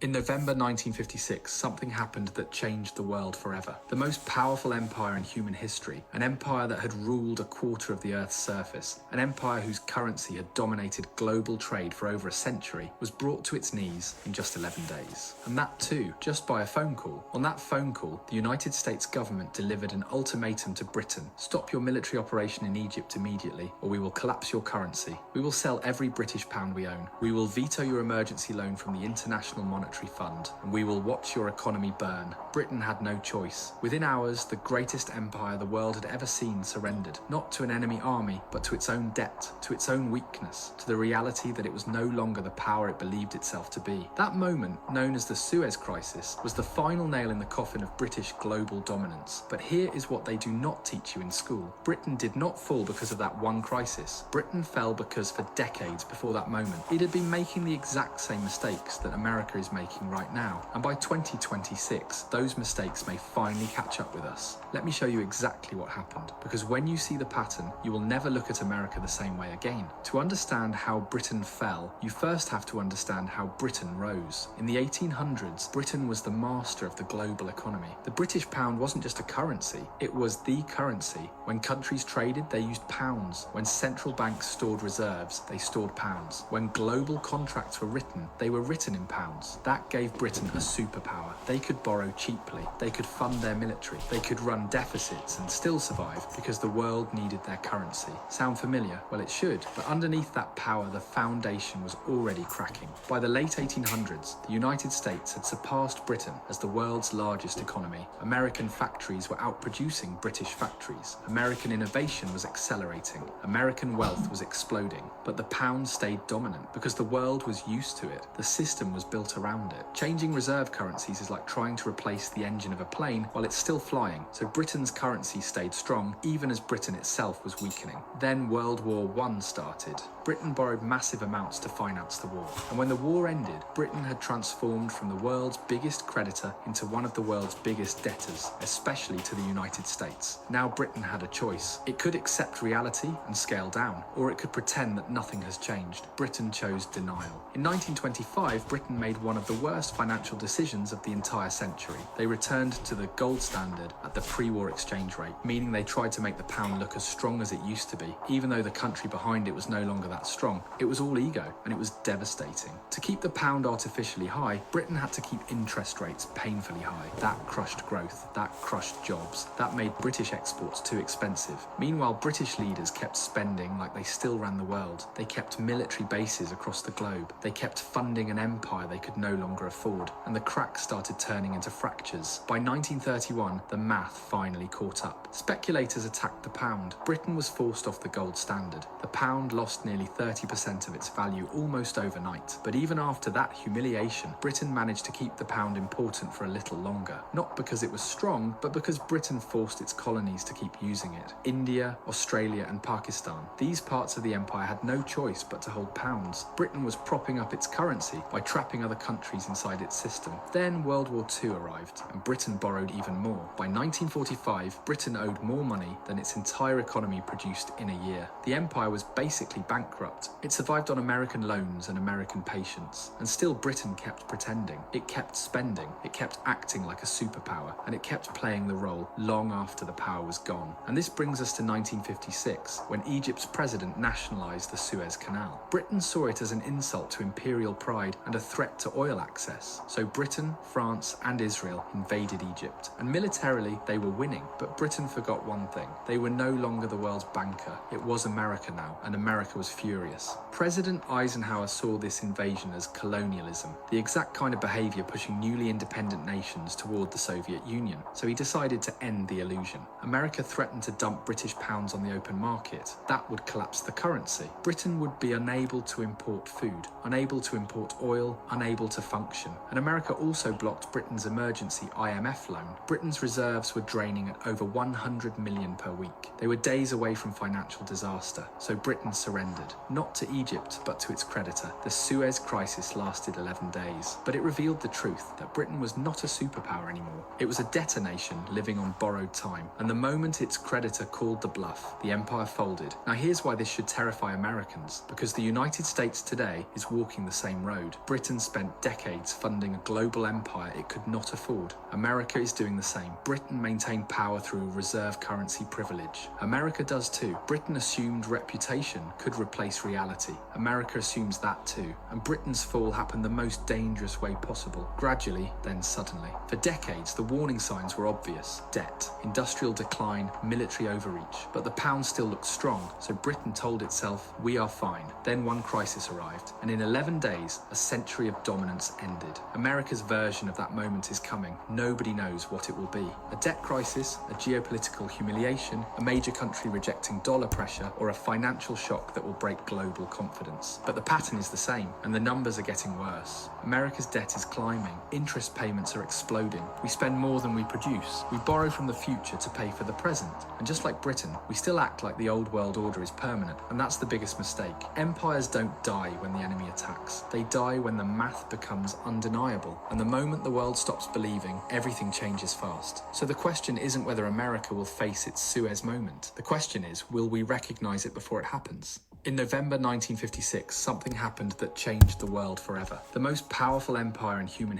In November 1956, something happened that changed the world forever. The most powerful empire in human history, an empire that had ruled a quarter of the Earth's surface, an empire whose currency had dominated global trade for over a century, was brought to its knees in just 11 days. And that too, just by a phone call. On that phone call, the United States government delivered an ultimatum to Britain: stop your military operation in Egypt immediately, or we will collapse your currency. We will sell every British pound we own. We will veto your emergency loan from the International Monetary Fund, and we will watch your economy burn. Britain had no choice. Within hours, the greatest empire the world had ever seen surrendered, not to an enemy army, but to its own debt, to its own weakness, to the reality that it was no longer the power it believed itself to be. That moment, known as the Suez Crisis, was the final nail in the coffin of British global dominance. But here is what they do not teach you in school. Britain did not fall because of that one crisis. Britain fell because for decades before that moment, it had been making the exact same mistakes that America is making right now. And by 2026, those mistakes may finally catch up with us. Let me show you exactly what happened, because when you see the pattern, you will never look at America the same way again. To understand how Britain fell, you first have to understand how Britain rose. In the 1800s, Britain was the master of the global economy. The British pound wasn't just a currency, it was the currency. When countries traded, they used pounds. When central banks stored reserves, they stored pounds. When global contracts were written, they were written in pounds. That gave Britain a superpower. They could borrow cheaply, they could fund their military, they could run deficits and still survive because the world needed their currency. Sound familiar? Well, it should, but underneath that power, the foundation was already cracking. By the late 1800s, the United States had surpassed Britain as the world's largest economy. American factories were outproducing British factories. American innovation was accelerating. American wealth was exploding. But the pound stayed dominant because the world was used to it. The system was built around it. Changing reserve currencies is like trying to replace the engine of a plane while it's still flying. So Britain's currency stayed strong even as Britain itself was weakening. Then World War I started. Britain borrowed massive amounts to finance the war. And when the war ended, Britain had transformed from the world's biggest creditor into one of the world's biggest debtors, especially to the United States. Now Britain had a choice. It could accept reality and scale down, or it could pretend that nothing has changed. Britain chose denial. In 1925, Britain made one of the worst financial decisions of the entire century. They returned to the gold standard at the pre-war exchange rate, meaning they tried to make the pound look as strong as it used to be, even though the country behind it was no longer that strong. It was all ego, and it was devastating. To keep the pound artificially high, Britain had to keep interest rates painfully high. That crushed growth, that crushed jobs, that made British exports too expensive. Meanwhile, British leaders kept spending like they still ran the world. They kept military bases across the globe. They kept funding an empire they could no longer afford, and the cracks started turning into fractures. By 1931, the math finally caught up. Speculators attacked the pound. Britain was forced off the gold standard. The pound lost nearly 30% of its value almost overnight. But even after that humiliation, Britain managed to keep the pound important for a little longer. Not because it was strong, but because Britain forced its colonies to keep using it. India, Australia, and Pakistan. These parts of the empire had no choice but to hold pounds. Britain was propping up its currency by trapping other countries inside its system. Then World War II arrived, and Britain borrowed even more. By 1945, Britain owed more money than its entire economy produced in a year. The empire was basically bankrupt. It survived on American loans and American patience, and still Britain kept pretending. It kept spending, it kept acting like a superpower, and it kept playing the role long after the power was gone. And this brings us to 1956, when Egypt's president nationalized the Suez Canal. Britain saw it as an insult to imperial pride and a threat to oil access. So Britain, France, and Israel invaded Egypt. And militarily, they were winning. But Britain forgot one thing. They were no longer the world's banker. It was America now, and America was furious. President Eisenhower saw this invasion as colonialism, the exact kind of behavior pushing newly independent nations toward the Soviet Union. So he decided to end the illusion. America threatened to dump British pounds on the open market. That would collapse the currency. Britain would be unable to import food, unable to import oil, unable to function. And America also blocked Britain's emergency IMF loan. Britain's reserves were draining at over 100 million per week. They were days away from financial disaster, so Britain surrendered, not to Egypt, but to its creditor. The Suez Crisis lasted 11 days, but it revealed the truth that Britain was not a superpower anymore. It was a debtor nation living on borrowed time, and the moment its creditor called the bluff, the empire folded. Now here's why this should terrify Americans, because the United States today is walking the same road. Britain spent decades funding a global empire it could not afford. America is doing the same. Britain maintained power through a reserve currency privilege. America does too. Britain assumed reputation could replace reality. America assumes that too. And Britain's fall happened the most dangerous way possible. Gradually, then suddenly. For decades, the warning signs were obvious. Debt, industrial decline, military overreach. But the pound still looked strong, so Britain told itself, we are fine. Then one crisis arrived, and in 11 days, a century of dominance ended. America's version of that moment is coming. Nobody knows what it will be. A debt crisis, a geopolitical humiliation, a major country rejecting dollar pressure, or a financial shock that will break global confidence. But the pattern is the same, and the numbers are getting worse. America's debt is climbing. Interest payments are exploding. We spend more than we produce. We borrow from the future to pay for the present. And just like Britain, we still act like the old world order is permanent, and that's the biggest mistake. Empires don't die when the enemy attacks. They die when the math becomes undeniable, and the moment the world stops believing, everything changes fast. So the question isn't whether America will face its Suez moment. The question is, will we recognize it before it happens? In November 1956, something happened that changed the world forever. The most powerful empire in human